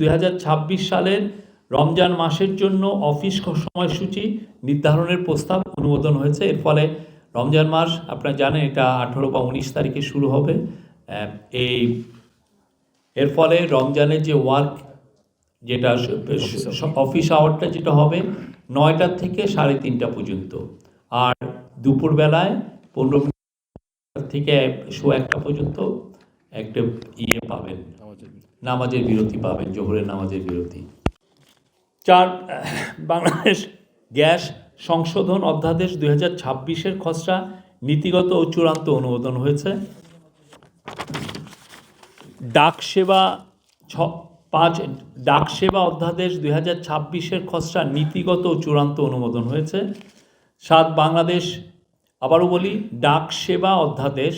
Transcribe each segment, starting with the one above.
2026 সালের রমজান মাসের জন্য অফিস সময়সূচি নির্ধারণের প্রস্তাব অনুমোদন হয়েছে। এর ফলে রমজান মাস আপনারা জানেন এটা 18 বা 19 তারিখে শুরু হবে। এর ফলে রমজানের যে ওয়ার্ক যেটা অফিস আওয়ারটা যেটা হবে 9টা থেকে 3:30 পর্যন্ত, আর দুপুরবেলায় 15 মিনিট থেকে 1:15 পর্যন্ত একটা পাবেন, নামাজের বিরতি পাবেন, জোহরের নামাজের বিরতি। 4, বাংলাদেশ গ্যাস সংশোধন অধ্যাদেশ 2026-এর খসড়া নীতিগত ও চূড়ান্ত অনুমোদন হয়েছে। ডাকসেবা অধ্যাদেশ 2026-এর খসড়া নীতিগত ও চূড়ান্ত অনুমোদন হয়েছে। 7, বাংলাদেশ, আবারও বলি, ডাকসেবা অধ্যাদেশ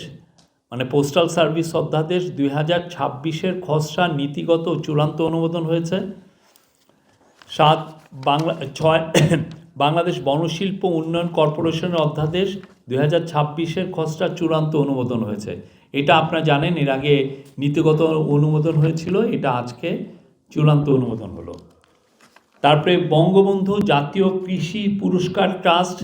মানে পোস্টাল সার্ভিস অধ্যাদেশ 2026-এর খসড়া নীতিগত ও চূড়ান্ত অনুমোদন হয়েছে। 6, বাংলাদেশ বনশিল্প উন্নয়ন কর্পোরেশনের অধ্যাদেশ 2026-এর খসড়া চূড়ান্ত অনুমোদন হয়েছে। এটা আপনারা জানেন এর আগে নীতিগত অনুমোদন হয়েছিল, এটা আজকে চূড়ান্ত অনুমোদন হলো। তারপরে বঙ্গবন্ধু জাতীয় কৃষি পুরস্কার ট্রাস্ট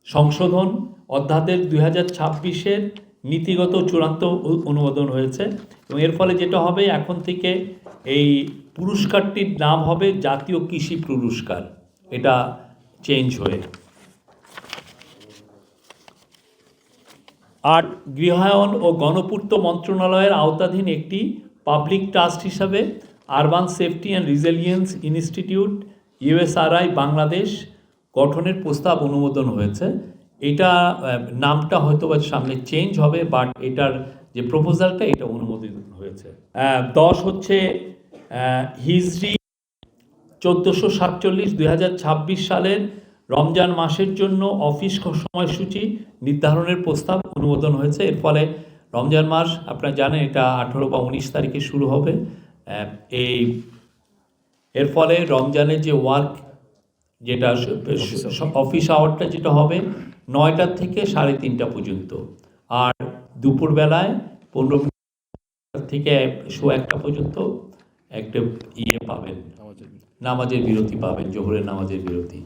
সংশোধন অধ্যাদেশ 2026-এর নীতিগত চূড়ান্ত অনুমোদন হয়েছে, এবং এর ফলে যেটা হবে এখন থেকে এই পুরস্কারটির নাম হবে জাতীয় কৃষি পুরস্কার, এটা চেঞ্জ হয়ে। 8, গৃহায়ন ও গণপূর্ত মন্ত্রণালয়ের আওতাধীন একটি পাবলিক ট্রাস্ট হিসাবে urban safety and resilience institute USRI Bangladesh গঠনের প্রস্তাব অনুমোদন হয়েছে। এটা নামটা হয়তো বা সামনে চেঞ্জ হবে, বাট এটার যে প্রপোজালটা এটা অনুমোদিত হয়েছে। 10 হচ্ছে হিজরি 1447 2026 সালের রমজান মাসের জন্য অফিস সময়সূচি নির্ধারণের প্রস্তাব অনুমোদন হয়েছে। এর ফলে রমজান মাস আপনারা জানেন এটা 18 বা 19 তারিখে শুরু হবে। এর ফলে রমজানের যে ওয়ার্ক যেটা অফিস আওয়ারটা যেটা হবে 9টা থেকে 3:30 পর্যন্ত, আর দুপুরবেলায় 15 মিনিট থেকে 1:15 পর্যন্ত একটা পাবেন, নামাজের বিরতি পাবেন, জোহরের নামাজের বিরতি।